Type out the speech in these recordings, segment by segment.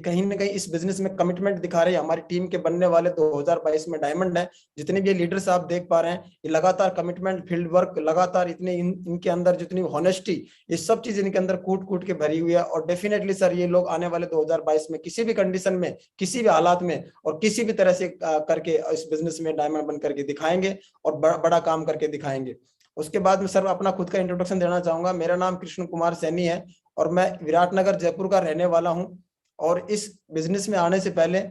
कहीं ना कहीं इस बिजनेस में कमिटमेंट दिखा रहे हैं। हमारी टीम के बनने वाले 2022 में डायमंड है, जितने भी लीडर्स आप देख पा रहे हैं, ये लगातार कमिटमेंट, फील्ड वर्क, लगातार इतने इनके अंदर जितनी हॉनेस्टी, ये सब चीज इनके अंदर कूट कूट के भरी हुई है। और डेफिनेटली सर ये लोग आने वाले 2022 में किसी भी कंडीशन में, किसी भी हालात में और किसी भी तरह से करके इस बिजनेस में डायमंड बन करके दिखाएंगे और बड़ा काम करके दिखाएंगे। उसके बाद में सर अपना खुद का इंट्रोडक्शन देना चाहूंगा। मेरा नाम कृष्ण कुमार सैनी है और मैं विराटनगर जयपुर का रहने वाला हूं। और इस बिजनेस में आने से पहले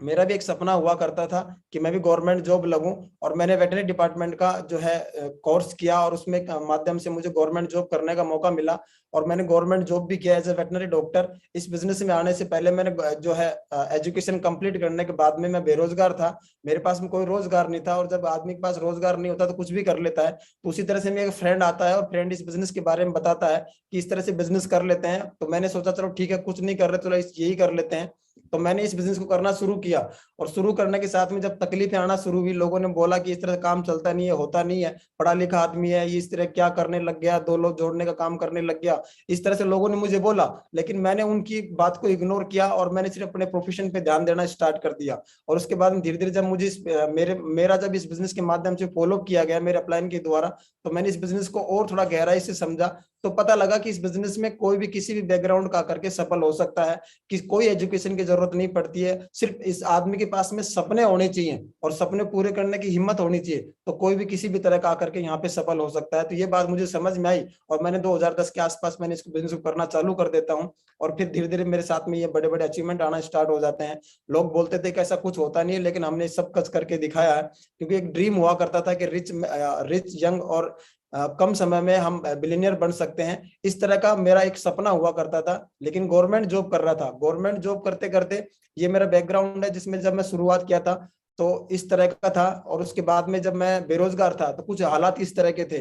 मेरा भी एक सपना हुआ करता था कि मैं भी गवर्नमेंट जॉब लगूं। और मैंने वेटरनरी डिपार्टमेंट का जो है कोर्स किया और उसमें माध्यम से मुझे गवर्नमेंट जॉब करने का मौका मिला और मैंने गवर्नमेंट जॉब भी किया एज ए वेटनरी डॉक्टर। इस बिजनेस में आने से पहले मैंने जो है एजुकेशन कंप्लीट करने के बाद में मैं बेरोजगार था, मेरे पास में कोई रोजगार नहीं था। और जब आदमी के पास रोजगार नहीं होता तो कुछ भी कर लेता है। तो उसी तरह से मेरा फ्रेंड आता है और फ्रेंड इस बिजनेस के बारे में बताता है कि इस तरह से बिजनेस कर लेते हैं। तो मैंने सोचा चलो ठीक है, कुछ नहीं कर रहे चलो यही कर लेते हैं। तो मैंने इस बिजनेस को करना शुरू किया और शुरू करने के साथ में जब तकलीफें आना शुरू हुई, लोगों ने बोला कि इस तरह काम चलता नहीं है, होता नहीं है, पढ़ा लिखा आदमी है, ये इस तरह क्या करने लग गया, दो लोग जोड़ने का काम करने लग गया, इस तरह से लोगों ने मुझे बोला। लेकिन मैंने उनकी बात को इग्नोर किया और मैंने सिर्फ अपने प्रोफेशन पे ध्यान देना स्टार्ट कर दिया। और उसके बाद धीरे धीरे जब मुझे मेरा जब इस बिजनेस के माध्यम से फॉलो किया गया मेरे अपलाइन के द्वारा, तो मैंने इस बिजनेस को और थोड़ा गहराई से समझा। तो पता लगा कि इस बिजनेस में कोई भी किसी भी बैकग्राउंड का करके सफल हो सकता है, कि कोई एजुकेशन की जरूरत नहीं पड़ती है। सिर्फ इस आदमी के पास में सपने होने चाहिए और सपने पूरे करने की हिम्मत होनी चाहिए, तो कोई भी किसी भी तरह का आकर के यहाँ पे सफल हो सकता है। तो ये बात मुझे समझ में आई और मैंने 2010 के आसपास मैंने इसको बिजनेस को करना चालू कर देता हूँ। और फिर धीरे धीरे मेरे साथ में ये बड़े बड़े अचीवमेंट आना स्टार्ट हो जाते हैं। लोग बोलते थे कि ऐसा कुछ होता नहीं है, लेकिन हमने सब कुछ करके दिखाया है। क्योंकि एक ड्रीम हुआ करता था कि रिच यंग और कम समय में हम बिलियनियर बन सकते हैं, इस तरह का मेरा एक सपना हुआ करता था। लेकिन गवर्नमेंट जॉब कर रहा था, गवर्नमेंट जॉब करते करते ये मेरा बैकग्राउंड है जिसमें जब मैं शुरुआत किया था तो इस तरह का था। और उसके बाद में जब मैं बेरोजगार था तो कुछ हालात इस तरह के थे,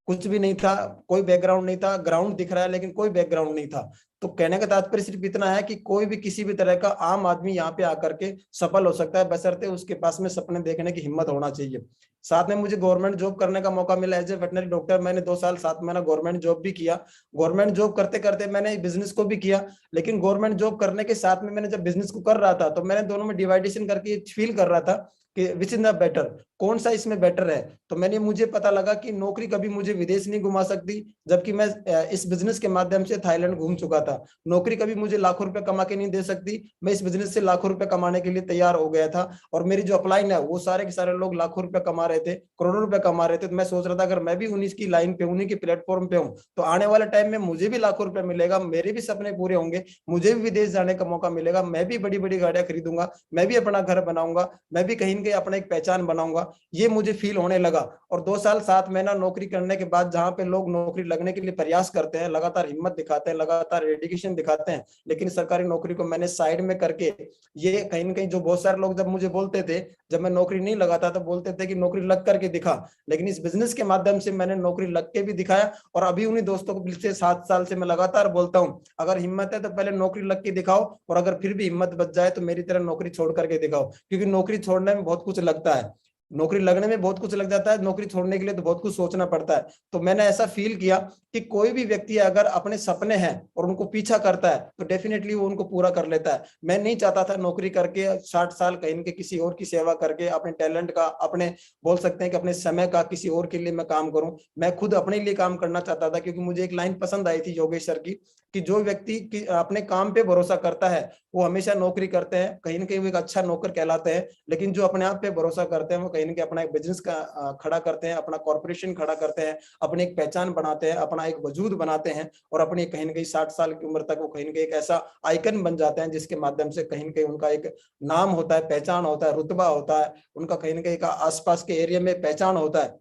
कुछ भी नहीं था, कोई बैकग्राउंड नहीं था, ग्राउंड दिख रहा है लेकिन कोई बैकग्राउंड नहीं था। तो कहने का तात्पर्य सिर्फ इतना है कि कोई भी किसी भी तरह का आम आदमी यहाँ पे आकर के सफल हो सकता है, बशर्ते उसके पास में सपने देखने की हिम्मत होना चाहिए। साथ में मुझे गवर्नमेंट जॉब करने का मौका मिला एज ए वेटनरी डॉक्टर। मैंने 2 साल 7 महीना गवर्नमेंट जॉब भी किया। गवर्नमेंट जॉब करते करते मैंने बिजनेस को भी किया। लेकिन गवर्नमेंट जॉब करने के साथ में मैंने जब बिजनेस को कर रहा था तो मैंने दोनों में डिवाइडेशन करके फील कर रहा था कि विच इज द बेटर, कौन सा इसमें बेटर है। तो मुझे पता लगा कि नौकरी कभी मुझे विदेश नहीं घुमा सकती, जबकि मैं इस बिजनेस के माध्यम से थाईलैंड घूम चुका था। नौकरी कभी मुझे लाखों रुपए कमा के नहीं दे सकती, मैं इस बिजनेस से लाखों रुपए कमाने के लिए तैयार हो गया था। और मेरी जो अपलाइन है वो सारे के सारे लोग लाखों रुपए कमा रहे थे, करोड़ों रुपए कमा रहे थे। तो मैं सोच रहा था अगर मैं भी उन्हीं की लाइन पे, उन्हीं के प्लेटफॉर्म पे हूँ तो आने वाले टाइम में मुझे भी लाखों रुपए मिलेगा, मेरे भी सपने पूरे होंगे, मुझे भी विदेश जाने का मौका मिलेगा, मैं भी बड़ी बड़ी गाड़ियां खरीदूंगा, मैं भी अपना घर बनाऊंगा, मैं भी कहीं ना कहीं अपना एक पहचान बनाऊंगा, ये मुझे फील होने लगा। और 2 साल 7 महीना नौकरी करने के बाद जहां पे लोग नौकरी लगने के लिए प्रयास करते हैं, लगातार हिम्मत दिखाते हैं, लगातार डेडिकेशन दिखाते हैं, लेकिन सरकारी नौकरी को मैंने साइड में करके, ये कहीं ना कहीं जो बहुत सारे लोग जब मुझे बोलते थे, जब मैं नौकरी नहीं लगाता तो बोलते थे कि नौकरी लग करके दिखा, लेकिन इस बिजनेस के माध्यम से मैंने नौकरी लग के भी दिखाया। और अभी उन्हीं दोस्तों को पिछले 7 साल से मैं लगातार बोलता हूँ, अगर हिम्मत है तो पहले नौकरी लग के दिखाओ, और अगर फिर भी हिम्मत बच जाए तो मेरी तरह नौकरी छोड़ करके दिखाओ। क्योंकि नौकरी छोड़ने में बहुत कुछ लगता है, नौकरी लगने में बहुत कुछ लग जाता है, नौकरी छोड़ने के लिए तो बहुत कुछ सोचना पड़ता है। तो मैंने ऐसा फील किया कि कोई भी व्यक्ति अगर अपने सपने हैं और उनको पीछा करता है तो डेफिनेटली वो उनको पूरा कर लेता है। मैं नहीं चाहता था नौकरी करके 60 साल कहीं के किसी और की सेवा करके अपने टैलेंट का, अपने बोल सकते हैं कि अपने समय का किसी और के लिए मैं काम करूं। मैं खुद अपने लिए काम करना चाहता था, क्योंकि मुझे एक लाइन पसंद आई थी योगेश सर की, कि जो व्यक्ति अपने काम पे भरोसा करता है वो हमेशा नौकरी करते हैं, कहीं ना कहीं वो एक अच्छा नौकर कहलाते हैं। लेकिन जो अपने आप पे भरोसा करते हैं वो कहीं ना कहीं अपना एक बिजनेस का खड़ा करते हैं, अपना कॉर्पोरेशन खड़ा करते हैं, अपनी एक पहचान बनाते हैं, अपना एक वजूद बनाते हैं, और अपनी कहीं ना कहीं 60 साल की उम्र तक वो कहीं ना कहीं एक ऐसा आइकन बन जाते हैं जिसके माध्यम से कहीं ना कहीं उनका एक नाम होता है, पहचान होता है, रुतबा होता है, उनका कहीं ना कहीं का आसपास के एरिया में पहचान होता है।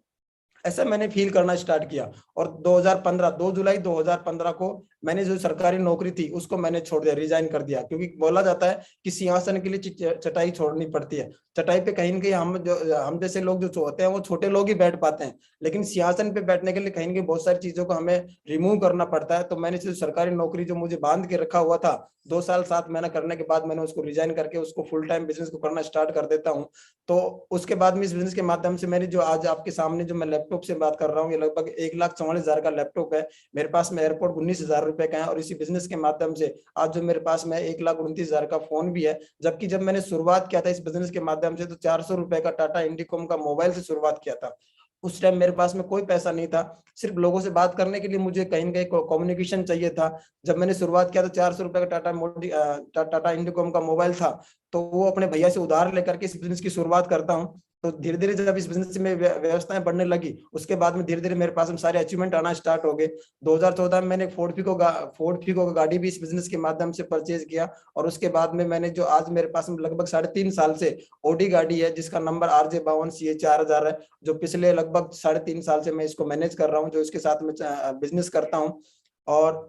ऐसा मैंने फील करना स्टार्ट किया। और 2015 2 जुलाई 2015 को मैंने जो सरकारी नौकरी थी उसको मैंने छोड़ दिया, रिजाइन कर दिया। क्योंकि बोला जाता है कि सिंहासन के लिए चटाई छोड़नी पड़ती है। चटाई पे कहीं ना कहीं हम जैसे लोग जो होते हैं वो छोटे लोग ही बैठ पाते हैं, लेकिन सिंहासन पे बैठने के लिए कहीं ना कहीं बहुत सारी चीजों को हमें रिमूव करना पड़ता है। तो मैंने जो सरकारी नौकरी जो मुझे बांध के रखा हुआ था, 2 साल 7 महीना करने के बाद मैंने उसको रिजाइन करके उसको फुल टाइम बिजनेस को करना स्टार्ट कर देता हूँ। तो उसके बाद में इस बिजनेस के माध्यम से मेरी जो आज आपके सामने जो मैं लैपटॉप से बात कर रहा हूँ, ये लगभग 1,44,000 का लैपटॉप है। मेरे पास में एयरपोर्ट 19,000 रुपए का है, और इसी बिजनेस के माध्यम से आज जो मेरे पास में 1,29,000 का फोन भी है। जबकि जब मैंने शुरुआत किया था इस बिजनेस के माध्यम से तो 400 रुपए का टाटा इंडिकॉम का मोबाइल से शुरुआत किया था। उस टाइम मेरे पास में कोई पैसा नहीं था, सिर्फ लोगों से बात करने के लिए मुझे कहीं ना कहीं कम्युनिकेशन चाहिए था। जब मैंने शुरुआत किया तो 400 रुपए का टाटा इंडिकॉम का मोबाइल था, तो वो अपने भैया से उधार लेकर के इस बिजनेस की शुरुआत करता हूँ। तो धीरे धीरे जब इस बिजनेस में व्यवस्थाएं बढ़ने लगी, उसके बाद में धीरे धीरे मेरे पास में सारे अचीवमेंट आना स्टार्ट हो गए। 2014 में मैंने फोर्ड फीको का गाड़ी भी इस बिजनेस के माध्यम से परचेज किया। और उसके बाद में मैंने जो आज मेरे पास में लगभग 3.5 साल से ऑडी गाड़ी है, जिसका नंबर RJ52CA4000 है, जो पिछले लगभग 3.5 साल से मैं इसको मैनेज कर रहा हूँ, जो इसके साथ में बिजनेस करता हूँ। और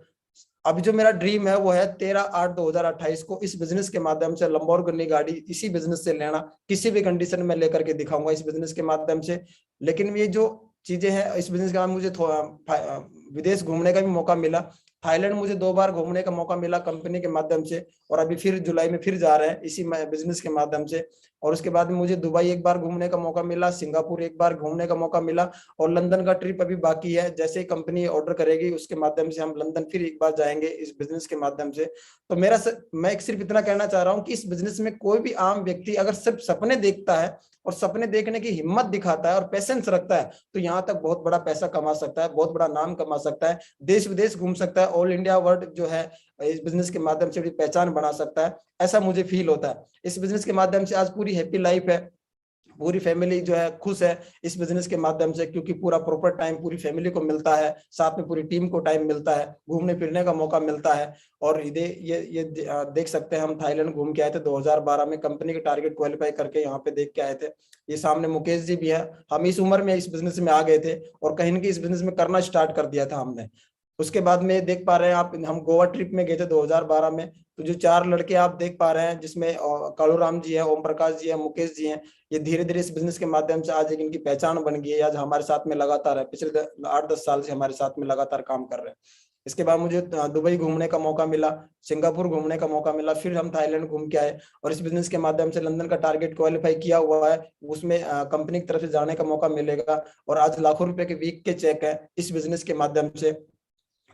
अभी जो मेरा ड्रीम है वो है 13/8/2028 को इस बिजनेस के माध्यम से लंबोर्गिनी गाड़ी इसी बिजनेस से लेना, किसी भी कंडीशन में लेकर के दिखाऊंगा इस बिजनेस के माध्यम से। लेकिन ये जो चीजें हैं इस बिजनेस के बाद मुझे विदेश घूमने का भी मौका मिला। थाईलैंड मुझे 2 बार घूमने का मौका मिला कंपनी के माध्यम से, और अभी फिर जुलाई में फिर जा रहे हैं इसी बिजनेस के माध्यम से। और उसके बाद मुझे दुबई 1 बार घूमने का मौका मिला, सिंगापुर 1 बार घूमने का मौका मिला, और लंदन का ट्रिप अभी बाकी है। जैसे ही कंपनी ऑर्डर करेगी उसके माध्यम से हम लंदन फिर 1 बार जाएंगे इस बिजनेस के माध्यम से। तो मैं सिर्फ इतना कहना चाह रहा हूँ कि इस बिजनेस में कोई भी आम व्यक्ति अगर सिर्फ सपने देखता है और सपने देखने की हिम्मत दिखाता है और पेशेंस रखता है, तो यहाँ तक बहुत बड़ा पैसा कमा सकता है, बहुत बड़ा नाम कमा सकता है, देश विदेश घूम सकता है, ऑल इंडिया वर्ल्ड जो है इस बिजनेस के माध्यम से अपनी पहचान बना सकता है। ऐसा मुझे फील होता है। इस बिजनेस के माध्यम से आज पूरी हैप्पी लाइफ है, पूरी फैमिली जो है खुश है इस बिजनेस के माध्यम से, क्योंकि पूरा प्रॉपर टाइम पूरी फैमिली को मिलता है, साथ में पूरी टीम को टाइम मिलता है, घूमने फिरने का मौका मिलता है। और ये देख सकते हैं, हम थाईलैंड घूम के आए थे 2012 में, कंपनी के टारगेट क्वालिफाई करके यहाँ पे देख के आए थे। ये सामने मुकेश जी भी है, हम इस उम्र में इस बिजनेस में आ गए थे और कहीं ना कहीं इस बिजनेस में करना स्टार्ट कर दिया था हमने। उसके बाद में देख पा रहे हैं आप, हम गोवा ट्रिप में गए थे 2012 में, तो जो 4 लड़के आप देख पा रहे हैं, जिसमें कालूराम जी है, ओम प्रकाश जी है, मुकेश जी हैं, ये धीरे धीरे इस बिजनेस के माध्यम से आज एक इनकी पहचान बन गई है। आज हमारे साथ में लगातार है, पिछले 8-10 साल से हमारे साथ में लगातार काम कर रहे हैं। इसके बाद मुझे दुबई घूमने का मौका मिला, सिंगापुर घूमने का मौका मिला, फिर हम थाईलैंड घूम के आए, और इस बिजनेस के माध्यम से लंदन का टारगेट क्वालिफाई किया हुआ है, उसमें कंपनी की तरफ से जाने का मौका मिलेगा। और आज लाखों रुपए के वीक के चेक है इस बिजनेस के माध्यम से।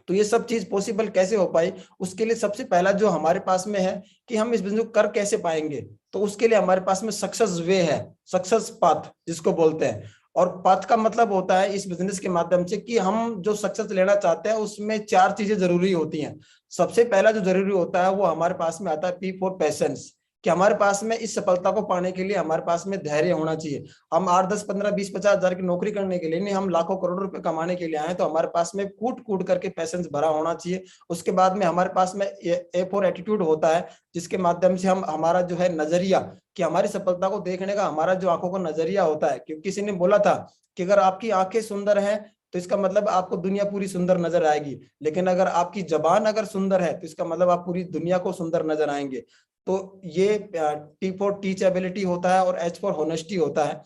तो ये सब चीज पॉसिबल कैसे हो पाई, उसके लिए सबसे पहला जो हमारे पास में है कि हम इस बिजनेस को कर कैसे पाएंगे, तो उसके लिए हमारे पास में सक्सेस वे है, सक्सेस पाथ जिसको बोलते हैं। और पाथ का मतलब होता है इस बिजनेस के माध्यम से कि हम जो सक्सेस लेना चाहते हैं उसमें 4 चीजें जरूरी होती हैं। सबसे पहला जो जरूरी होता है वो हमारे पास में आता है P फॉर पेशेंस, कि हमारे पास में इस सफलता को पाने के लिए हमारे पास में धैर्य होना चाहिए। हम 8, 10, 15, 20, 50 हजार की नौकरी करने के लिए नहीं, हम लाखों करोड़ों रुपए कमाने के लिए आए, तो हमारे पास में कूट कूट करके पैसेंस भरा होना चाहिए। उसके बाद में हमारे पास में ए फॉर एटीट्यूड होता है, जिसके माध्यम से हम हमारा जो है नजरिया, कि हमारी सफलता को देखने का हमारा जो आंखों का नजरिया होता है, क्योंकि किसी ने बोला था कि अगर आपकी आंखें सुंदर हैं तो इसका मतलब आपको दुनिया पूरी सुंदर नजर आएगी, लेकिन अगर आपकी जबान अगर सुंदर है तो इसका मतलब आप पूरी दुनिया को सुंदर नजर आएंगे। तो ये T फॉर टीचेबिलिटी होता है और H फॉर होनेस्टी होता है।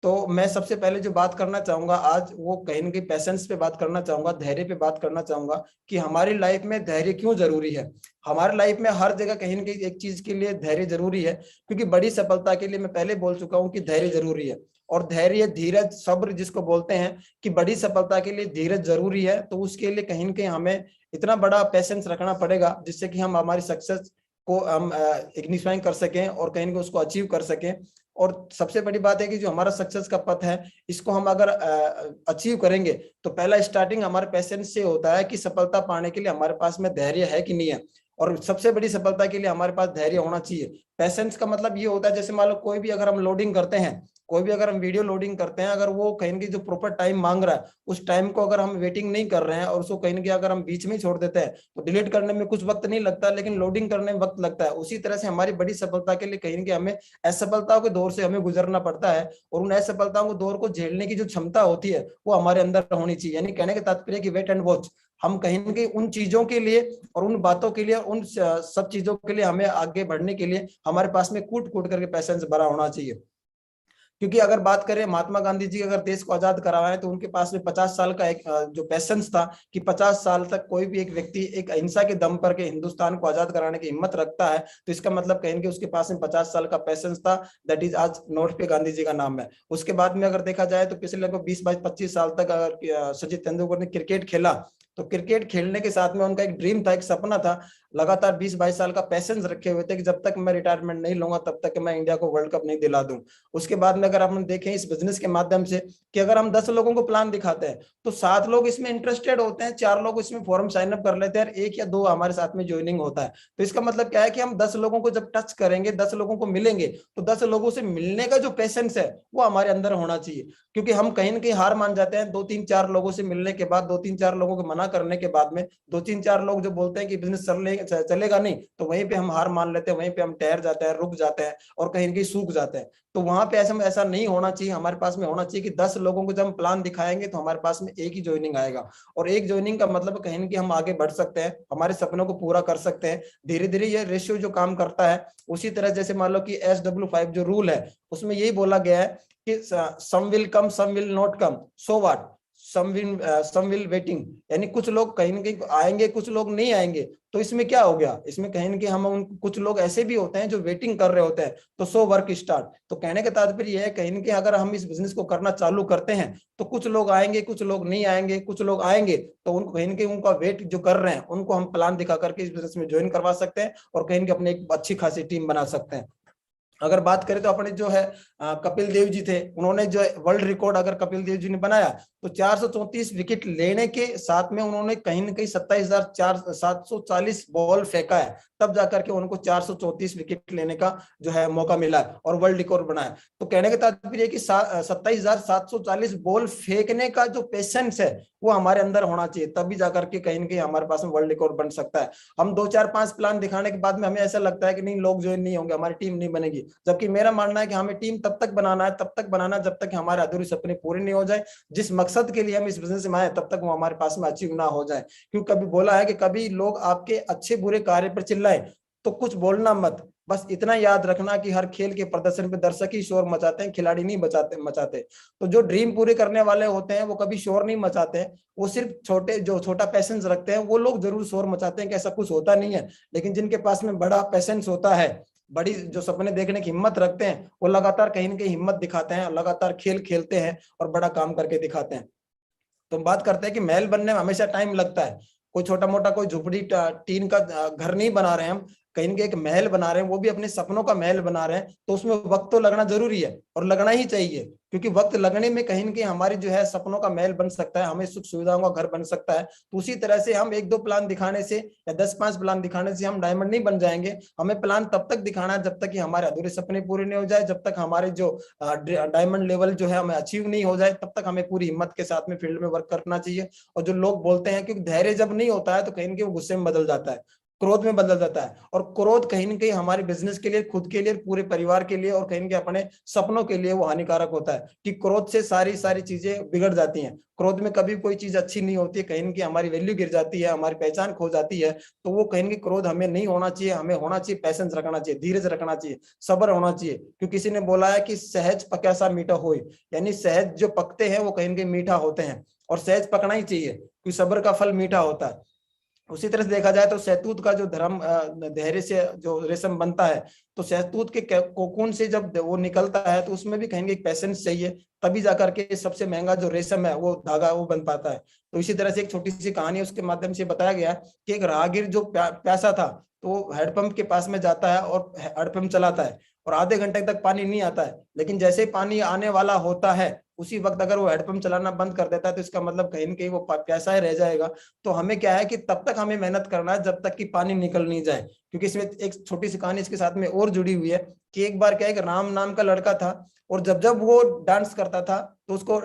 तो मैं सबसे पहले जो बात करना चाहूंगा आज, वो कहीं ना कहीं पेशेंस पे बात करना चाहूंगा, धैर्य पे बात करना चाहूंगा, कि हमारी लाइफ में धैर्य क्यों जरूरी है। हमारी लाइफ में हर जगह कहीं ना कहीं एक चीज के लिए धैर्य जरूरी है, क्योंकि बड़ी सफलता के लिए मैं पहले बोल चुका हूं कि धैर्य जरूरी है। और धैर्य, धीरज, सब्र जिसको बोलते हैं, कि बड़ी सफलता के लिए धीरज जरूरी है। तो उसके लिए कहीं ना कहीं हमें इतना बड़ा पेशेंस रखना पड़ेगा, जिससे कि हम हमारी सक्सेस को हम इग्निफाई कर सकें और कहीं ना कहीं उसको अचीव कर सकें। और सबसे बड़ी बात है कि जो हमारा सक्सेस का पथ है, इसको हम अगर अचीव करेंगे, तो पहला स्टार्टिंग हमारे पेशेंस से होता है कि सफलता पाने के लिए हमारे पास में धैर्य है कि नहीं है। और सबसे बड़ी सफलता के लिए हमारे पास धैर्य होना चाहिए। पेशेंस का मतलब ये होता है, जैसे मान लो कोई भी अगर हम लोडिंग करते हैं, कोई भी अगर हम वीडियो लोडिंग करते हैं, अगर वो कहीं ना कहीं जो प्रॉपर टाइम मांग रहा है, उस टाइम को अगर हम वेटिंग नहीं कर रहे हैं और उसको कहीं ना कहीं अगर हम बीच में ही छोड़ देते हैं, तो डिलीट करने में कुछ वक्त नहीं लगता, लेकिन लोडिंग करने में वक्त लगता है। उसी तरह से हमारी बड़ी सफलता के लिए कहीं ना कहीं हमें असफलताओं के दौर से हमें गुजरना पड़ता है, और उन असफलताओं के दौर को झेलने की जो क्षमता होती है वो हमारे अंदर होनी चाहिए। यानी कहने का तात्पर्य कि वेट एंड वॉच, हम कहीं ना कहीं उन चीजों के लिए और उन बातों के लिए, उन सब चीजों के लिए हमें आगे बढ़ने के लिए हमारे पास में कूट कूट करके पैसेंस भरा होना चाहिए। क्योंकि अगर बात करें महात्मा गांधी जी अगर देश को आजाद करवाए तो उनके पास में 50 साल का एक जो पेशेंस था कि 50 साल तक कोई भी एक व्यक्ति एक अहिंसा के दम पर के हिंदुस्तान को आजाद कराने की हिम्मत रखता है, तो इसका मतलब कहेंगे उसके पास में 50 साल का पेशेंस था। दैट इज आज नोट पे गांधी जी का नाम है। उसके बाद में अगर देखा जाए तो पिछले लगभग 20-22-25 साल तक अगर सचिन तेंदुलकर ने क्रिकेट खेला, तो क्रिकेट खेलने के साथ में उनका एक ड्रीम था, एक सपना था, लगातार 20-22 साल का पैसेंस रखे हुए थे कि जब तक मैं रिटायरमेंट नहीं लूंगा तब तक मैं इंडिया को वर्ल्ड कप नहीं दिला दूं। उसके बाद में अगर हम देखें इस बिजनेस के माध्यम से कि अगर हम 10 लोगों को प्लान दिखाते हैं तो 7 लोग इसमें इंटरेस्टेड होते हैं, 4 लोग इसमें फॉर्म साइन अप कर लेते हैं और 1 या 2 हमारे साथ में ज्वाइनिंग होता है। तो इसका मतलब क्या है कि हम 10 लोगों को जब टच करेंगे, 10 लोगों को मिलेंगे, तो 10 लोगों से मिलने का जो पेशेंस है वो हमारे अंदर होना चाहिए। क्योंकि हम कहीं ना कहीं हार मान जाते हैं 2-3-4 लोगों से मिलने के बाद, 2-3-4 लोगों को मना करने के बाद में, 2-3-4 लोग जो बोलते हैं कि बिजनेस चलेगा नहीं, तो वहीं पे हम हार मान लेते हैं, वहीं पे हम ठहर जाते हैं, रुक जाते हैं और कहीं कहीं सूख जाते हैं। तो वहां पे ऐसा नहीं होना चाहिए। हमारे पास में होना चाहिए कि 10 लोगों को जब हम प्लान दिखाएंगे तो हमारे पास में एक ही ज्वाइनिंग आएगा, और एक ज्वाइनिंग का मतलब कहीं ना कहीं हम आगे बढ़ सकते हैं, हमारे सपनों को पूरा कर सकते हैं। धीरे धीरे ये रेशियो जो काम करता है उसी तरह जैसे मान लो कि SW5 जो रूल है उसमें यही बोला गया है कि some will come some will not come, so what, some will waiting, यानी कुछ लोग कहीं ना कहीं आएंगे, कुछ लोग नहीं आएंगे। तो इसमें क्या हो गया, इसमें कहीं ना कहीं हम उन कुछ लोग ऐसे भी होते हैं जो वेटिंग कर रहे होते हैं, तो सो वर्क स्टार्ट। तो कहने का तात्पर्य यह है कहीं ना कहीं अगर हम इस बिजनेस को करना चालू करते हैं तो कुछ लोग आएंगे, कुछ लोग नहीं आएंगे, कुछ लोग आएंगे तो उनको कहीं ना कहीं उनका वेट जो कर रहे हैं उनको हम प्लान दिखा करके इस बिजनेस में ज्वाइन करवा सकते हैं और कहीं ना कहीं अपने एक अच्छी खासी टीम बना सकते हैं। अगर बात करें तो अपने जो है कपिल देव जी थे, उन्होंने जो वर्ल्ड रिकॉर्ड अगर कपिल देव जी ने बनाया तो 434 विकेट लेने के साथ में उन्होंने कहीं ना कहीं 27,740 बॉल फेंका है, तब जाकर के उनको 434 विकेट लेने का जो है मौका मिला है और वर्ल्ड रिकॉर्ड बनाया। तो कहने का तात्पर्य कि 27,740 बॉल फेंकने का जो पेशेंस है वो हमारे अंदर होना चाहिए, तभी जाकर के कहीं ना कहीं हमारे पास में वर्ल्ड रिकॉर्ड बन सकता है। हम 2-4-5 प्लान दिखाने के बाद में हमें ऐसा लगता है कि नहीं लोग ज्वाइन नहीं होंगे, हमारी टीम नहीं बनेगी, जबकि मेरा मानना है कि हमें टीम तब तक बनाना है, तब तक बनाना जब तक हमारे अधूरे सपने पूरे नहीं हो जाए। जिस मकसद के लिए हम इस बिजनेस में आए तब तक वो हमारे पास में अचीव ना हो जाए। क्योंकि कभी बोला है कि कभी लोग आपके अच्छे बुरे कार्य पर चिल्लाए तो कुछ बोलना मत, बस इतना याद रखना कि हर खेल के प्रदर्शन पे दर्शक ही शोर मचाते हैं, खिलाड़ी नहीं मचाते। तो जो ड्रीम पूरे करने वाले होते हैं वो कभी शोर नहीं मचाते हैं, वो सिर्फ छोटा पैसेंस रखते हैं वो लोग जरूर शोर मचाते हैं कि ऐसा कुछ होता नहीं है। लेकिन जिनके पास में बड़ा पैसेंस होता है, बड़ी जो सपने देखने की हिम्मत रखते हैं, वो लगातार कहीं ना कहीं हिम्मत दिखाते हैं, लगातार खेल खेलते हैं और बड़ा काम करके दिखाते हैं। तो हम बात करते हैं कि महल बनने में हमेशा टाइम लगता है। कोई छोटा मोटा कोई झुपड़ी टीन का घर नहीं बना रहे हैं हम, कहीं के एक महल बना रहे हैं, वो भी अपने सपनों का महल बना रहे हैं, तो उसमें वक्त तो लगना जरूरी है और लगना ही चाहिए। क्योंकि वक्त लगने में कहीं ना कहीं हमारी जो है सपनों का महल बन सकता है, हमें सुख सुविधाओं का घर बन सकता है। तो उसी तरह से हम 1-2 प्लान दिखाने से या 10-5 प्लान दिखाने से हम डायमंड नहीं बन जाएंगे। हमें प्लान तब तक दिखाना है जब तक कि हमारे अधूरे सपने पूरे नहीं हो जाए, जब तक हमारे जो डायमंड लेवल जो है हमें अचीव नहीं हो जाए, तब तक हमें पूरी हिम्मत के साथ में फील्ड में वर्क करना चाहिए। और जो लोग बोलते हैं कि धैर्य जब नहीं होता है तो कहीं ना कहीं वो गुस्से में बदल जाता है, क्रोध में बदल जाता है, और क्रोध कहीं ना कहीं हमारे बिजनेस के लिए, खुद के लिए, पूरे परिवार के लिए और कहीं ना कहीं अपने सपनों के लिए वो हानिकारक होता है। कि क्रोध से सारी चीजें बिगड़ जाती हैं, क्रोध में कभी कोई चीज अच्छी नहीं होती है, कहीं ना कहीं हमारी वैल्यू गिर जाती है, हमारी पहचान खो जाती है। तो वो कहीं ना कहीं क्रोध हमें नहीं होना चाहिए, हमें होना चाहिए पैसेंस रखना चाहिए, धीरज रखना चाहिए, सब्र होना चाहिए। क्योंकि किसी ने बोला है कि सहज पका सा मीठा होए, यानी सहज जो पकते हैं वो कहीं ना कहीं मीठा होते हैं, और सहज पकना ही चाहिए क्योंकि सब्र का फल मीठा होता है। उसी तरह से देखा जाए तो शहतूत का जो धैर्य से जो रेशम बनता है, तो शहतूत के कोकून से जब वो निकलता है तो उसमें भी कहेंगे एक पैसेंस चाहिए, तभी जाकर के सबसे महंगा जो रेशम है वो धागा वो बन पाता है। तो इसी तरह से एक छोटी सी कहानी उसके माध्यम से बताया गया कि एक राहगीर जो प्यासा था तो वो हैंडपंप के पास में जाता है और हैंडपंप चलाता है और आधे घंटे तक पानी नहीं आता है, लेकिन जैसे ही पानी आने वाला होता है उसी वक्त अगर वो हैंडपंप चलाना बंद कर देता है तो इसका मतलब कहीं ना कहीं वो प्यासा ही रह जाएगा। तो हमें क्या है कि तब तक हमें मेहनत करना है जब तक कि पानी निकल नहीं जाए। क्योंकि इसमें एक छोटी सी कहानी इसके साथ में और जुड़ी हुई है कि एक बार क्या है कि राम नाम का लड़का था और जब जब वो डांस करता था तो उसको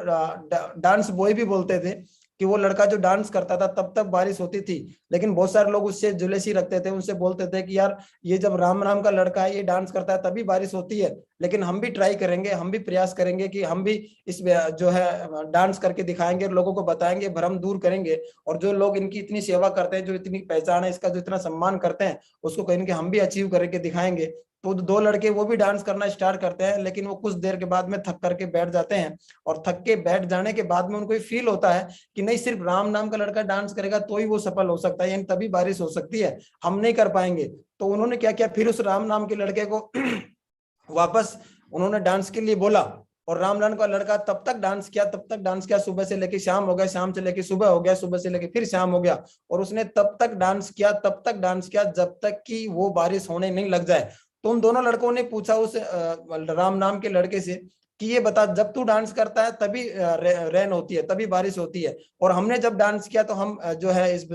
डांस बॉय भी बोलते थे कि वो लड़का जो डांस करता था तब तक बारिश होती थी। लेकिन बहुत सारे लोग उससे जुलेसी रखते थे, उनसे बोलते थे कि यार ये जब राम नाम का लड़का है ये डांस करता है तभी बारिश होती है, लेकिन हम भी ट्राई करेंगे, हम भी प्रयास करेंगे कि हम भी इस जो है डांस करके दिखाएंगे और लोगों को बताएंगे, भ्रम दूर करेंगे। और जो लोग इनकी इतनी सेवा करते हैं, जो इतनी पहचान है, इसका जो इतना सम्मान करते हैं, उसको कहीं ना कहीं हम भी अचीव करके दिखाएंगे। तो दो लड़के वो भी डांस करना स्टार्ट करते हैं, लेकिन वो कुछ देर के बाद में थक करके बैठ जाते हैं। और थक के बैठ जाने के बाद में उनको फील होता है कि नहीं, सिर्फ राम नाम का लड़का डांस करेगा तो ही वो सफल हो सकता है, यानी तभी बारिश हो सकती है, हम नहीं कर पाएंगे। तो उन्होंने क्या किया, फिर उस राम नाम के लड़के को वापस उन्होंने डांस के लिए बोला। और रामलाल का लड़का तब तक डांस किया, तब तक डांस किया, सुबह से लेके शाम हो गया, शाम से लेके सुबह हो गया, सुबह से लेके फिर शाम हो गया। और उसने तब तक डांस किया, तब तक डांस किया, जब तक कि वो बारिश होने नहीं लग जाए। तो उन दोनों लड़कों ने पूछा उस राम नाम के लड़के से कि ये बता, जब तू डांस करता है तभी रेन होती है, तभी बारिश होती है, और हमने जब डांस किया तो हम जो है इस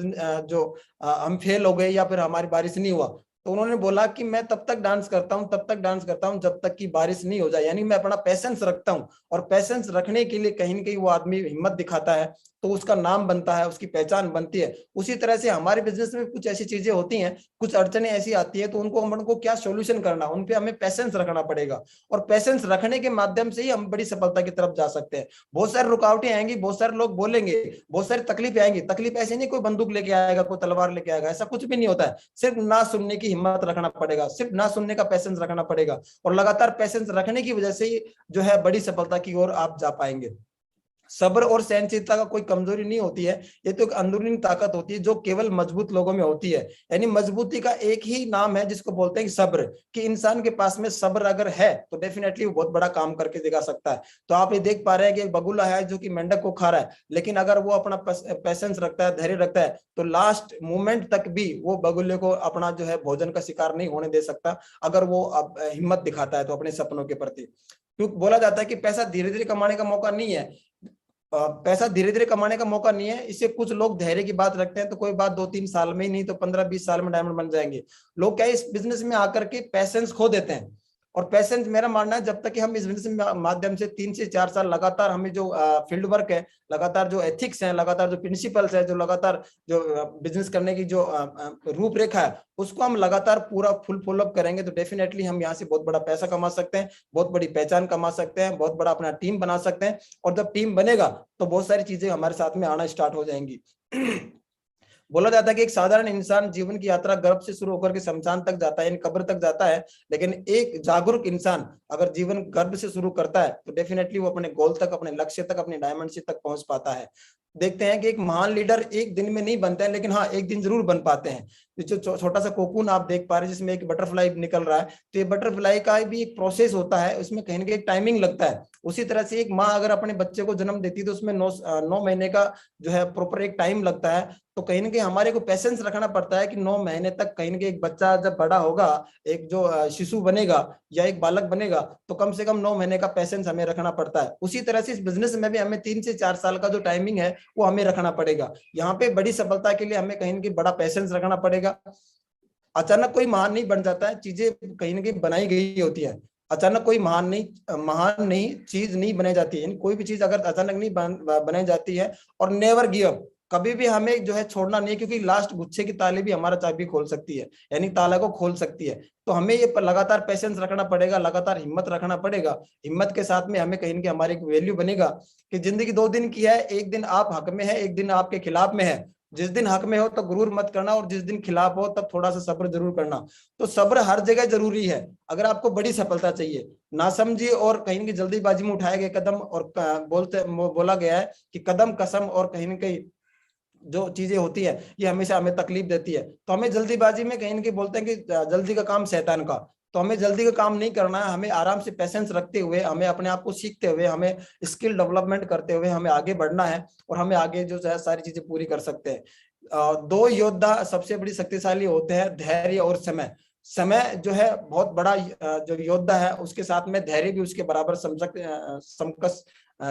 हम फेल हो गए या फिर हमारी बारिश नहीं हुआ। तो उन्होंने बोला कि मैं तब तक डांस करता हूं, तब तक डांस करता हूं जब तक कि बारिश नहीं हो जाए, यानी मैं अपना पैसेंस रखता हूं। और पैसेंस रखने के लिए कहीं ना कहीं वो आदमी हिम्मत दिखाता है, तो उसका नाम बनता है, उसकी पहचान बनती है। उसी तरह से हमारे बिजनेस में कुछ ऐसी चीजें होती हैं, कुछ अड़चने ऐसी आती है, तो उनको क्या सोल्यूशन करना, उन पे हमें पैसेंस रखना पड़ेगा। और पैसेंस रखने के माध्यम से ही हम बड़ी सफलता की तरफ जा सकते हैं। बहुत सारी रुकावटें आएंगी, बहुत सारे लोग बोलेंगे, बहुत सारी तकलीफें आएंगी। तकलीफ ऐसे नहीं कोई बंदूक लेके आएगा, कोई तलवार लेके आएगा, ऐसा कुछ भी नहीं होता है। सिर्फ ना सुनने की हिम्मत रखना पड़ेगा, सिर्फ ना सुनने का पैसेंस रखना पड़ेगा, और लगातार पैसेंस रखने की वजह से ही जो है बड़ी सफलता की ओर आप जा पाएंगे। सब्र और सहनशीलता का कोई कमजोरी नहीं होती है, ये तो एक अंदरूनी ताकत होती है जो केवल मजबूत लोगों में होती है। यानी मजबूती का एक ही नाम है जिसको बोलते हैं सब्र, कि इंसान के पास में सब्र अगर है तो डेफिनेटली वो बहुत बड़ा काम करके दिखा सकता है। तो आप ये देख पा रहे हैं कि एक बगुला है जो कि मेंढक को खा रहा है, लेकिन अगर वो अपना पैसेंस रखता है, धैर्य रखता है, तो लास्ट मोमेंट तक भी वो बगुले को अपना जो है भोजन का शिकार नहीं होने दे सकता, अगर वो हिम्मत दिखाता है तो अपने सपनों के प्रति। क्योंकि बोला जाता है कि पैसा धीरे धीरे कमाने का मौका नहीं है, पैसा धीरे धीरे कमाने का मौका नहीं है। इससे कुछ लोग धैर्य की बात रखते हैं, तो कोई बात 2-3 साल में ही नहीं तो 15-20 साल में डायमंड बन जाएंगे। लोग क्या इस बिजनेस में आकर के पैसेंस खो देते हैं। और पैसेंस, मेरा मानना है, जब तक कि हम इस बिजनेस में माध्यम से 3 से 4 साल लगातार हमें जो फील्ड वर्क है, लगातार जो एथिक्स है, लगातार जो प्रिंसिपल्स है, जो लगातार जो बिजनेस करने की जो रूपरेखा है, उसको हम लगातार पूरा फुल फॉलोअप करेंगे, तो डेफिनेटली हम यहाँ से बहुत बड़ा पैसा कमा सकते हैं, बहुत बड़ी पहचान कमा सकते हैं, बहुत बड़ा अपना टीम बना सकते हैं। और जब टीम बनेगा तो बहुत सारी चीजें हमारे साथ में आना स्टार्ट हो जाएंगी। बोला जाता है कि एक साधारण इंसान जीवन की यात्रा गर्भ से शुरू होकर के शमशान तक जाता है, यानी कब्र तक जाता है, लेकिन एक जागरूक इंसान अगर जीवन गर्भ से शुरू करता है तो डेफिनेटली वो अपने गोल तक, अपने लक्ष्य तक, अपने डायमेंशन तक पहुंच पाता है। देखते हैं कि एक महान लीडर एक दिन में नहीं बनते हैं, लेकिन हाँ, एक दिन जरूर बन पाते हैं। जो छोटा सा कोकून आप देख पा रहे हैं जिसमें एक बटरफ्लाई निकल रहा है, तो ये बटरफ्लाई का भी एक प्रोसेस होता है, उसमें कहीं ना कहीं टाइमिंग लगता है। उसी तरह से एक माँ अगर अपने बच्चे को जन्म देती है तो उसमें 9 महीने का जो है प्रॉपर एक टाइम लगता है। तो कहीं ना कहीं हमारे को पेशेंस रखना पड़ता है कि 9 महीने तक कहीं ना कहीं एक बच्चा जब बड़ा होगा, एक जो शिशु बनेगा या एक बालक बनेगा, तो कम से कम 9 महीने का पेशेंस हमें रखना पड़ता है। उसी तरह से इस बिजनेस में भी हमें 3 से 4 साल का जो टाइमिंग है वो हमें रखना पड़ेगा। यहाँ पे बड़ी सफलता के लिए हमें कहीं ना कहीं बड़ा पेशेंस रखना पड़ेगा। अचानक कोई महान नहीं बन जाता है, चीजें कहीं ना कहीं बनाई गई होती है। अचानक कोई महान नहीं चीज नहीं बनाई जाती है, कोई भी चीज अगर अचानक नहीं बनाई जाती है। और नेवर गिव अप, कभी भी हमें जो है छोड़ना नहीं है, क्योंकि लास्ट गुच्छे की ताले भी हमारा चाबी खोल सकती है, यानी ताला को खोल सकती है। तो हमें ये लगातार पेशेंस रखना पड़ेगा, लगातार हिम्मत रखना पड़ेगा। हिम्मत के साथ में हमें कहीं ना कहीं हमारी एक वैल्यू बनेगा कि जिंदगी 2 दिन की है, एक दिन आप हक में है, एक दिन आपके खिलाफ में है। जिस दिन हक में हो तो गुरूर मत करना, और जिस दिन खिलाफ हो तब थोड़ा सा सब्र जरूर करना। तो सब्र हर जगह जरूरी है अगर आपको बड़ी सफलता चाहिए। ना समझिए और कहीं की जल्दीबाजी में उठाए गए कदम, और बोला गया है कि कदम कसम, और कहीं ना कहीं जो चीजें होती है ये हमेशा हमें तकलीफ देती है। तो हमें जल्दीबाजी में कहीं ना कहीं बोलते हैं कि जल्दी का काम शैतान का। तो हमें जल्दी का काम नहीं करना है, हमें आराम से पेशेंस रखते हुए, हमें अपने आप को सीखते हुए, हमें स्किल डेवलपमेंट करते हुए हमें आगे बढ़ना है, और हमें आगे जो है सारी चीजें पूरी कर सकते हैं। दो योद्धा सबसे बड़ी शक्तिशाली होते हैं, धैर्य और समय। समय जो है बहुत बड़ा जो योद्धा है, उसके साथ में धैर्य भी उसके बराबर समकक्ष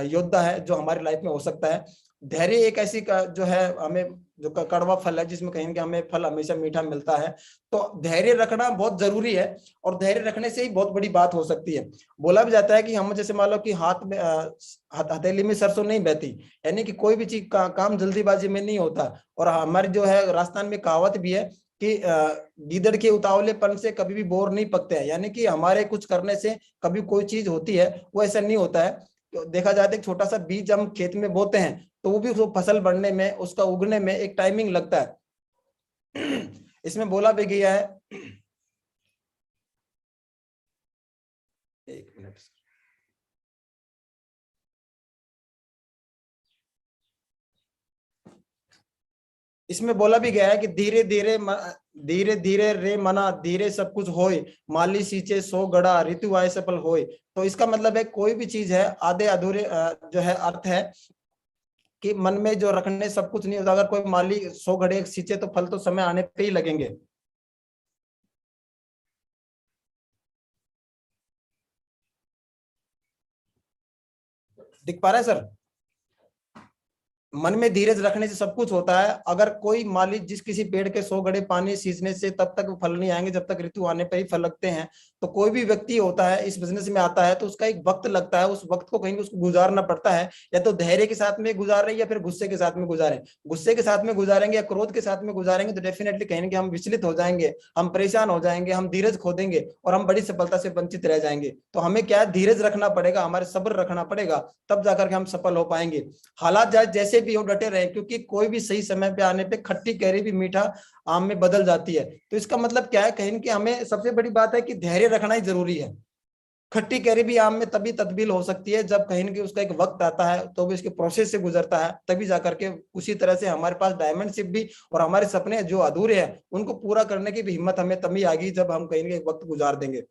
योद्धा है जो हमारी लाइफ में हो सकता है। धैर्य एक ऐसी जो है हमें जो कड़वा फल है, जिसमें कहीं कि हमें फल हमेशा मीठा मिलता है। तो धैर्य रखना बहुत जरूरी है, और धैर्य रखने से ही बहुत बड़ी बात हो सकती है। बोला भी जाता है कि हम जैसे मान लो कि हाथ में हथेली में सरसों नहीं बहती, यानी कि कोई भी चीज काम जल्दीबाजी में नहीं होता। और हमारी जो है राजस्थान में कहावत भी है कि गीदड़ के उतावलेपन से कभी भी बोर नहीं पकते हैं, यानी कि हमारे कुछ करने से कभी कोई चीज होती है वो ऐसा नहीं होता है। तो देखा जाता है छोटा सा बीज हम खेत में बोते हैं तो वो भी उसको फसल बढ़ने में, उसका उगने में एक टाइमिंग लगता है। इसमें बोला भी गया है एक मिनट। इसमें बोला भी गया है कि धीरे धीरे धीरे धीरे रे मना धीरे सब कुछ होए, माली सींचे सो गड़ा ऋतु आए सफल होए। तो इसका मतलब है कोई भी चीज है आधे अधूरे जो है अर्थ है कि मन में जो रखने सब कुछ नहीं होता। अगर कोई माली 100 घड़े सींचे तो फल तो समय आने पे ही लगेंगे। दिख पा रहा है सर? मन में धीरज रखने से सब कुछ होता है। अगर कोई माली जिस किसी पेड़ के 100 घड़े पानी सींचने से तब तक फल नहीं आएंगे जब तक ऋतु आने पर ही फल लगते हैं। तो कोई भी व्यक्ति होता है इस बिजनेस में आता है तो उसका एक वक्त लगता है, उस वक्त को कहीं उसको गुजारना पड़ता है। या तो धैर्य के साथ में गुजारे या फिर गुस्से के साथ में गुजारे। गुस्से के साथ में गुजारेंगे या क्रोध के साथ में गुजारेंगे तो डेफिनेटली कहीं हम विचलित हो जाएंगे, हम परेशान हो जाएंगे, हम धीरज खो देंगे और हम बड़ी सफलता से वंचित रह जाएंगे। तो हमें क्या है, धीरज रखना पड़ेगा, हमारे सब्र रखना पड़ेगा, तब जाकर के हम सफल हो पाएंगे। हालात जैसे भी हो डटे रहे, क्योंकि कोई भी सही समय पे आने पे खट्टी कैरी भी मीठा आम में बदल जाती है। तो इसका मतलब क्या है, कहीं कि हमें सबसे बड़ी बात है कि धैर्य रखना ही जरूरी है। खट्टी कैरी भी आम में तभी तब्दील हो सकती है जब कहीं कि उसका एक वक्त आता है, तो भी इसके प्रोसेस से गुजरता है, तभी जाकर के उसी तरह से हमारे पास डायमंडशिप भी और हमारे सपने जो अधूरे हैं उनको पूरा करने की भी हिम्मत हमें तभी आएगी जब हम कहीं एक वक्त गुजार देंगे।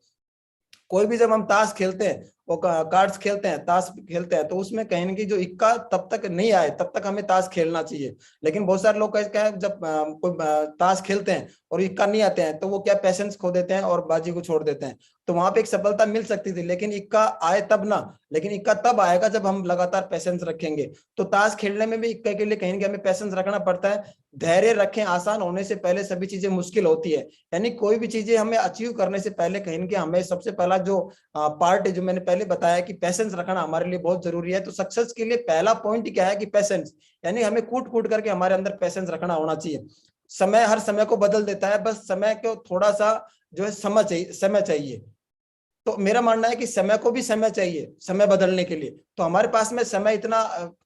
कोई भी जब हम ताश खेलते हैं, वो कार्ड्स खेलते हैं, ताश खेलते हैं, तो उसमें कहीं ना कहीं जो इक्का तब तक नहीं आए तब तक हमें ताश खेलना चाहिए। लेकिन बहुत सारे लोग क्या है, जब कोई ताश खेलते हैं और इक्का नहीं आते हैं तो वो क्या पैशंस खो देते हैं और बाजी को छोड़ देते हैं। तो वहां पे एक सफलता मिल सकती थी, लेकिन इक्का आए तब ना, लेकिन इक्का तब आएगा जब हम लगातार पैशंस रखेंगे। तो ताश खेलने में भी इक्का के लिए कहीं ना कहीं हमें पैशंस रखना पड़ता है। धैर्य रखें, आसान होने से पहले सभी चीजें मुश्किल होती है। यानी कोई भी चीजें हमें अचीव करने से पहले कहीं ना कहीं हमें सबसे पहला जो पार्ट है, जो मैंने पहले बताया कि पैशंस रखना हमारे लिए बहुत जरूरी है। तो सक्सेस के लिए पहला पॉइंट क्या है कि पैशंस, यानी हमें कूट कूट करके हमारे अंदर पैशंस रखना होना चाहिए। समय हर समय को बदल देता है, बस समय को थोड़ा सा जो है समय चाहिए। तो मेरा मानना है कि समय को भी समय चाहिए समय बदलने के लिए। तो हमारे पास में समय इतना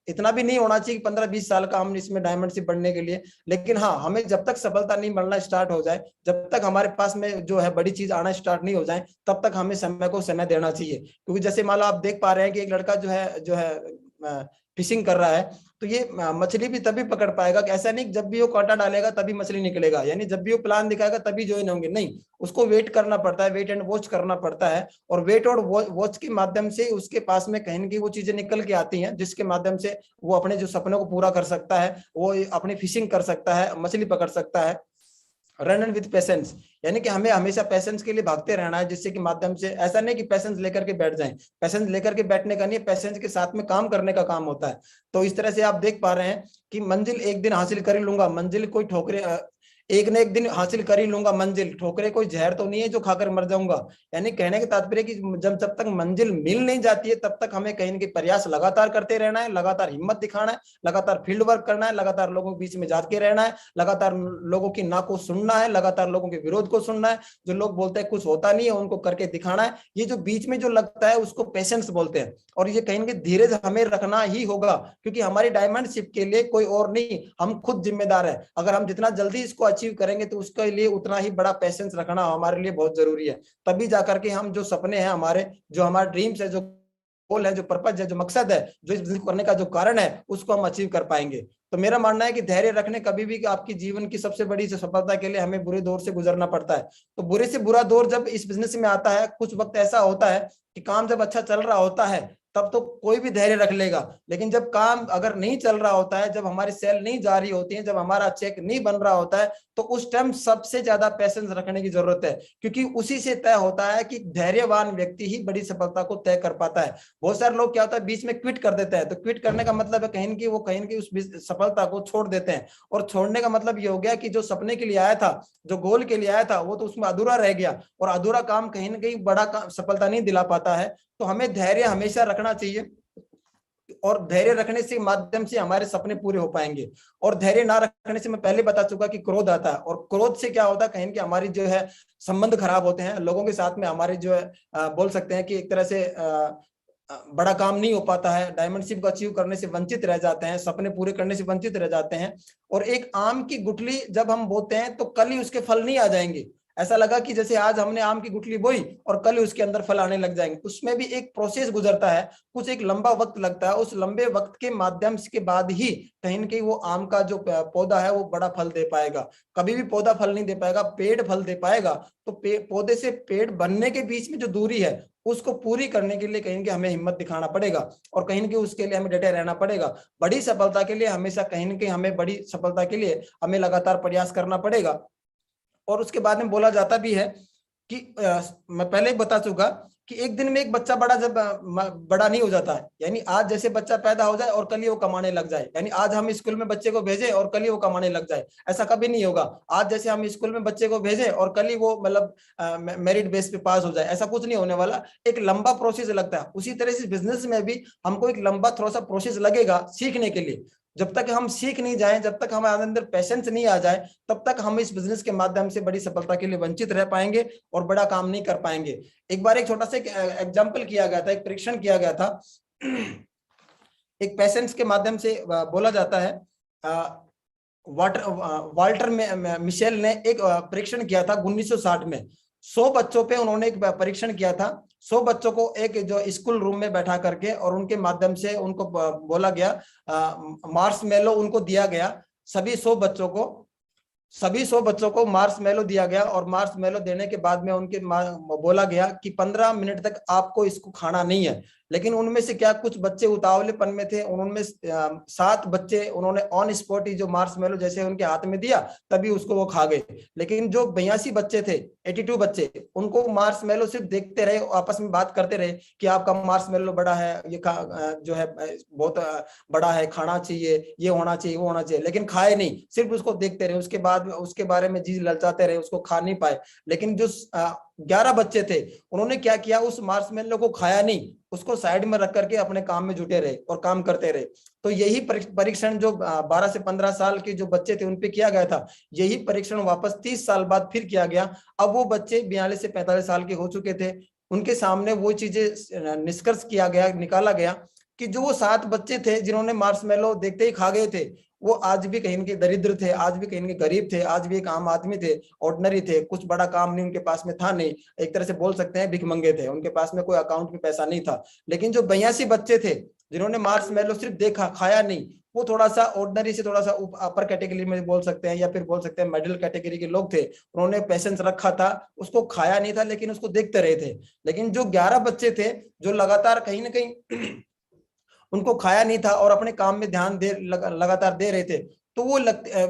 इतना भी नहीं होना चाहिए कि 15-20 साल का हम इसमें डायमंडशिप बढ़ने के लिए। लेकिन हाँ, हमें जब तक सफलता नहीं मिलना स्टार्ट हो जाए, जब तक हमारे पास में जो है बड़ी चीज आना स्टार्ट नहीं हो जाए, तब तक हमें समय को समय देना चाहिए। क्योंकि जैसे मान लो आप देख पा रहे हैं कि एक लड़का जो है फिशिंग कर रहा है, तो ये मछली भी तभी पकड़ पाएगा कि ऐसा नहीं जब भी वो कांटा डालेगा तभी मछली निकलेगा, यानी जब भी वो प्लान दिखाएगा तभी ज्वाइन होंगे, नहीं। उसको वेट करना पड़ता है, वेट एंड वॉच करना पड़ता है। और वेट और वॉच के माध्यम से उसके पास में कहीं ना कहीं वो चीजें निकल के आती हैं जिसके माध्यम से वो अपने जो सपनों को पूरा कर सकता है, वो अपनी फिशिंग कर सकता है, मछली पकड़ सकता है। रन एंड विद पेशेंस, यानी कि हमें हमेशा पेशेंस के लिए भागते रहना है, जिससे कि माध्यम से ऐसा नहीं कि पेशेंस लेकर के बैठ जाएं। पेशेंस लेकर के बैठने का नहीं, पेशेंस के साथ में काम करने का काम होता है। तो इस तरह से आप देख पा रहे हैं कि मंजिल एक दिन हासिल कर ही लूंगा, मंजिल कोई ठोकरे एक न एक दिन हासिल कर ही लूंगा मंजिल, ठोकरे कोई जहर तो नहीं है जो खाकर मर जाऊंगा। यानी कहने का तात्पर्य कि जब तक मंजिल मिल नहीं जाती है तब तक हमें कहीं ना कहीं प्रयास लगातार करते रहना है, लगातार हिम्मत दिखाना है, लगातार फील्ड वर्क करना है, लगातार लोगों के बीच में जाके रहना है, लगातार लोगों की ना को सुनना है, लगातार लोगों के विरोध को सुनना है। जो लोग बोलते हैं कुछ होता नहीं है उनको करके दिखाना है। ये जो बीच में जो लगता है उसको पेशेंस बोलते हैं। और ये कहीं ना धीरज हमें रखना ही होगा, क्योंकि हमारी डायमंडशिप के लिए कोई और नहीं, हम खुद जिम्मेदार है। अगर हम जितना जल्दी इसको अचीव करेंगे तो उसके लिए उतना ही बड़ा पेशेंस रखना हमारे लिए बहुत जरूरी है। तभी जाकर के हम जो सपने हैं हमारे, जो हमारे ड्रीम्स है, जो गोल है, जो पर्पज है, जो मकसद है, जो इस बिजनेस करने का जो कारण है, उसको हम अचीव कर पाएंगे। तो मेरा मानना है कि धैर्य रखने कभी भी आपकी जीवन की सबसे बड़ी सफलता के लिए हमें बुरे दौर से गुजरना पड़ता है। तो बुरे से बुरा दौर जब इस बिजनेस में आता है, कुछ वक्त ऐसा होता है कि काम जब अच्छा चल रहा होता है तब तो कोई भी धैर्य रख लेगा। लेकिन जब काम अगर नहीं चल रहा होता है, जब हमारी सेल नहीं जा रही होती है, जब हमारा चेक नहीं बन रहा होता है, तो उस टाइम सबसे ज्यादा पेशेंस रखने की जरूरत है। क्योंकि उसी से तय होता है कि धैर्यवान व्यक्ति ही बड़ी सफलता को तय कर पाता है। बहुत सारे लोग क्या होता है बीच में क्विट कर देते हैं। तो क्विट करने का मतलब है कहीं कि वो कहीं कि उस सफलता को छोड़ देते हैं। और छोड़ने का मतलब ये हो गया कि जो सपने के लिए आया था, जो गोल के लिए आया था, वो तो उसमें अधूरा रह गया। और अधूरा काम कहीं ना कहीं बड़ा सफलता नहीं दिला पाता है। तो हमें धैर्य हमेशा रखना चाहिए, और धैर्य रखने से माध्यम से हमारे सपने पूरे हो पाएंगे। और धैर्य ना रखने से मैं पहले बता चुका कि क्रोध आता है, और क्रोध से क्या होता है कहीं कि हमारी जो है संबंध खराब होते हैं लोगों के साथ में, हमारे जो है बोल सकते हैं कि एक तरह से बड़ा काम नहीं हो पाता है, डायमंडशिप को अचीव करने से वंचित रह जाते हैं, सपने पूरे करने से वंचित रह जाते हैं। और एक आम की गुठली जब हम बोते हैं तो कल ही उसके फल नहीं आ जाएंगे। ऐसा लगा कि जैसे आज हमने आम की गुठली बोई और कल उसके अंदर फल आने लग जाएंगे। उसमें भी एक प्रोसेस गुजरता है, कुछ एक लंबा वक्त लगता है। उस लंबे वक्त के माध्यम के बाद ही कहीं न कहीं वो आम का जो पौधा है वो बड़ा फल दे पाएगा। कभी भी पौधा फल नहीं दे पाएगा, पेड़ फल दे पाएगा। तो पौधे से पेड़ बनने के बीच में जो दूरी है उसको पूरी करने के लिए कहीं न कहीं हमें हिम्मत दिखाना पड़ेगा, और कहीं न कहीं उसके लिए हमें डटे रहना पड़ेगा। बड़ी सफलता के लिए हमेशा कहीं न कहीं हमें बड़ी सफलता के लिए हमें लगातार प्रयास करना पड़ेगा। और उसके बाद में बोला जाता भी है कि मैं पहले ही बता चुका कि एक दिन में एक बच्चा बड़ा जब बड़ा नहीं हो जाता है, यानी आज जैसे बच्चा पैदा हो जाए और कल ही वो कमाने लग जाए, यानी आज हम स्कूल में बच्चे को भेजें और कल ही वो कमाने लग जाए, ऐसा कभी नहीं होगा। आज जैसे हम स्कूल में बच्चे को भेजें और कल ही वो मतलब मेरिट बेस पे पास हो जाए, ऐसा कुछ नहीं होने वाला। एक लंबा प्रोसेस लगता है। उसी तरह से बिजनेस में भी हमको एक लंबा थोड़ा सा प्रोसेस लगेगा सीखने के लिए। जब तक हम सीख नहीं जाए, जब तक हमारे अंदर पेशेंस नहीं आ जाए, तब तक हम इस बिजनेस के माध्यम से बड़ी सफलता के लिए वंचित रह पाएंगे और बड़ा काम नहीं कर पाएंगे। एक बार एक छोटा सा एग्जांपल किया गया था, एक परीक्षण किया गया था। एक पेशेंस के माध्यम से बोला जाता है, वाल्टर मिशेल ने एक परीक्षण किया था 1960 में। 100 बच्चों पे उन्होंने एक परीक्षण किया था। 100 बच्चों को एक जो स्कूल रूम में बैठा करके और उनके माध्यम से उनको बोला गया, मार्शमेलो उनको दिया गया। सभी 100 बच्चों को मार्शमेलो दिया गया, और मार्शमेलो देने के बाद में उनके बोला गया कि 15 मिनट तक आपको इसको खाना नहीं है। लेकिन उनमें से क्या कुछ बच्चे उतावलेपन में थे, उनमें 7 बच्चे उन्होंने ऑन स्पॉट ही जो मार्शमेलो जैसे उनके हाथ में दिया तभी उसको वो खा गए। लेकिन जो 82 बच्चे थे, 82 बच्चे, उनको मार्शमेलो सिर्फ देखते रहे, आपस में बात करते रहे कि आपका मार्शमेलो बड़ा है, ये जो है बहुत बड़ा है, खाना चाहिए, ये होना चाहिए, वो होना चाहिए, लेकिन खाए नहीं, सिर्फ उसको देखते रहे। उसके बाद उसके बारे में जी ललचाते रहे, उसको खा नहीं पाए। लेकिन जो 11 बच्चे थे, उन्होंने क्या किया, उस मार्शमेलो को खाया नहीं, उसको साइड में रख करके अपने काम में जुटे रहे और काम करते रहे। तो यही परीक्षण जो 12 से 15 साल के जो बच्चे थे उन पे किया गया था, यही परीक्षण वापस 30 साल बाद फिर किया गया। अब वो बच्चे 42 से 45 साल के हो चुके थे। उनके सामने वो चीजें निष्कर्ष किया गया, निकाला गया कि जो वो 7 बच्चे थे जिन्होंने मार्शमेलो देखते ही खा गए थे, वो आज भी कहीं के दरिद्र थे, आज भी कहीं के गरीब थे, आज भी एक आम आदमी थे, ऑर्डिनरी थे। कुछ बड़ा काम नहीं उनके पास में था, नहीं, एक तरह से बोल सकते हैं भिखमंगे थे, उनके पास में कोई अकाउंट में पैसा नहीं था। लेकिन जो 82 बच्चे थे जिन्होंने मार्शमेलो सिर्फ देखा, खाया नहीं, वो थोड़ा सा ऑर्डिनरी से थोड़ा सा अपर कैटेगरी में बोल सकते हैं, या फिर बोल सकते हैं मिडिल कैटेगरी के लोग थे। उन्होंने पेशेंस रखा था, उसको खाया नहीं था, लेकिन उसको देखते रहे थे। लेकिन जो 11 बच्चे थे जो लगातार कहीं ना कहीं उनको खाया नहीं था और अपने काम में ध्यान लगातार दे रहे थे, तो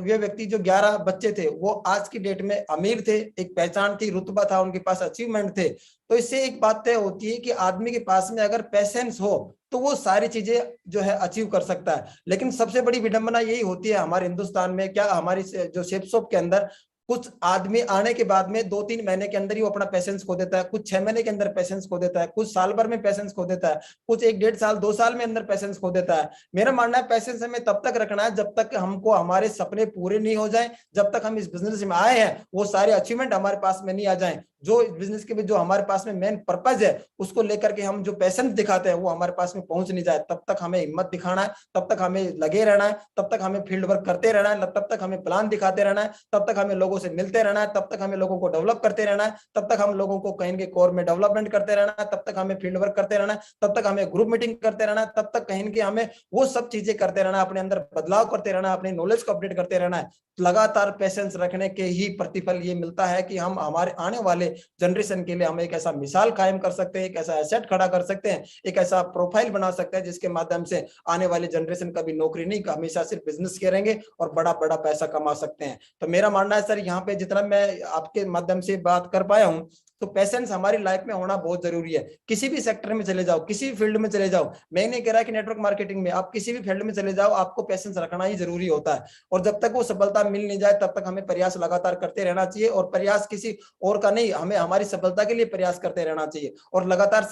वे व्यक्ति जो 11 बच्चे थे वो आज की डेट में अमीर थे, एक पहचान थी, रुतबा था, उनके पास अचीवमेंट थे। तो इससे एक बात तय होती है कि आदमी के पास में अगर पेशेंस हो तो वो सारी चीजें जो है अचीव कर सकता है। लेकिन सबसे बड़ी विडंबना यही होती है हमारे हिंदुस्तान में, क्या हमारी जो शेप शॉप के अंदर कुछ आदमी आने के बाद में 2-3 महीने के अंदर ही वो अपना पेशेंस खो देता है, कुछ 6 महीने के अंदर पेशेंस खो देता है, कुछ साल भर में पेशेंस खो देता है, कुछ 1-1.5 साल 2 साल में अंदर पेशेंस खो देता है। मेरा मानना है पेशेंस हमें तब तक रखना है जब तक हमको हमारे सपने पूरे नहीं हो जाए, जब तक हम इस बिजनेस में आए हैं वो सारे अचीवमेंट हमारे पास में नहीं आ जाए। जो बिजनेस के जो हमारे पास में मेन पर्पज है उसको लेकर के हम जो पेशेंस दिखाते हैं वो हमारे पास में पहुंच नहीं जाए, तब तक हमें हिम्मत दिखाना है, तब तक हमें लगे रहना है, तब तक हमें फील्ड वर्क करते रहना है, तब तक हमें प्लान दिखाते रहना है, तब तक हमें लोगों से मिलते रहना है, तब तक हमें लोगों को डेवलप करते रहना है, तब तक हम लोगों को कहीं के कोर में डेवलपमेंट करते रहना है, तब तक हमें फील्ड वर्क करते रहना है, तब तक हमें ग्रुप मीटिंग करते रहना है, तब तक कहीं के हमें वो सब चीजें करते रहना है, अपने अंदर बदलाव करते रहना है, अपने नॉलेज को अपडेट करते रहना है। लगातार पेशेंस रखने के ही प्रतिफल ये मिलता है कि हम हमारे आने वाले जनरेशन के लिए हम एक ऐसा मिसाल कायम कर सकते हैं, एक ऐसा एसेट खड़ा कर सकते हैं, एक ऐसा प्रोफाइल बना सकते हैं जिसके माध्यम से आने वाली जनरेशन कभी नौकरी नहीं, हमेशा सिर्फ बिजनेस करेंगे और बड़ा बड़ा पैसा कमा सकते हैं। तो मेरा मानना है सर, यहाँ पे जितना मैं आपके माध्यम से बात कर पाया हूँ, तो पेशेंस हमारी लाइफ में होना बहुत जरूरी है। किसी भी सेक्टर में चले जाओ, किसी भी फील्ड में चले जाओ, मैं नहीं कह रहा कि नेटवर्क मार्केटिंग में, आप किसी भी फील्ड में चले जाओ, आपको पेशेंस रखना ही जरूरी होता है। और जब तक वो सफलता मिल नहीं जाए तब तक हमें प्रयास लगातार करते रहना चाहिए, और प्रयास किसी और का नहीं, हमें हमारी सफलता के लिए प्रयास करते रहना चाहिए। और लगातार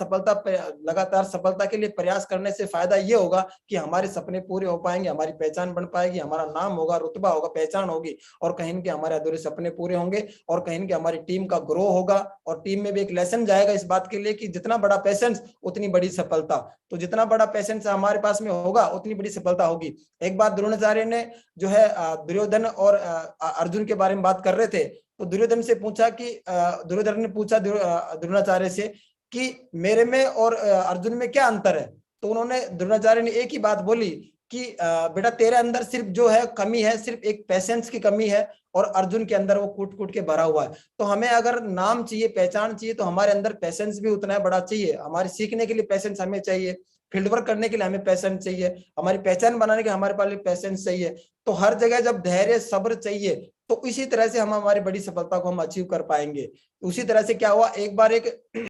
सफलता के लिए प्रयास करने से फायदा ये होगा कि हमारे सपने पूरे हो पाएंगे, हमारी पहचान बन पाएगी, हमारा नाम होगा, रुतबा होगा, पहचान होगी, और कहीं के हमारे अधूरे सपने पूरे होंगे, और कहीं के हमारी टीम का ग्रो होगा, और और टीम में भी एक लेसन जाएगा इस बात के लिए कि जितना बड़ा पेशेंस उतनी बड़ी सफलता। तो जितना बड़ा पेशेंस हमारे पास में होगा उतनी बड़ी सफलता होगी। एक बात द्रोणाचार्य ने जो है दुर्योधन और अर्जुन के बारे में बात कर रहे थे, तो दुर्योधन से पूछा कि दुर्योधन ने पूछा द्रोणाचार्य से कि मेरे में और अर्जुन में क्या अंतर है। तो उन्होंने द्रोणाचार्य ने एक ही बात बोली कि बेटा तेरे अंदर सिर्फ जो है कमी है सिर्फ एक पेशेंस की कमी है, और अर्जुन के अंदर वो कूट कूट के भरा हुआ है। तो हमें अगर नाम चाहिए, पहचान चाहिए, तो हमारे अंदर पेशेंस भी उतना बड़ा चाहिए। हमारे सीखने के लिए पेशेंस हमें चाहिए, फील्ड वर्क करने के लिए हमें पैसेंस चाहिए, हमारी पहचान बनाने के हमारे पास पैसेंस चाहिए। तो हर जगह जब धैर्य सब्र चाहिए, तो इसी तरह से हम हमारी बड़ी सफलता को हम अचीव कर पाएंगे। उसी तरह से क्या हुआ, एक बार एक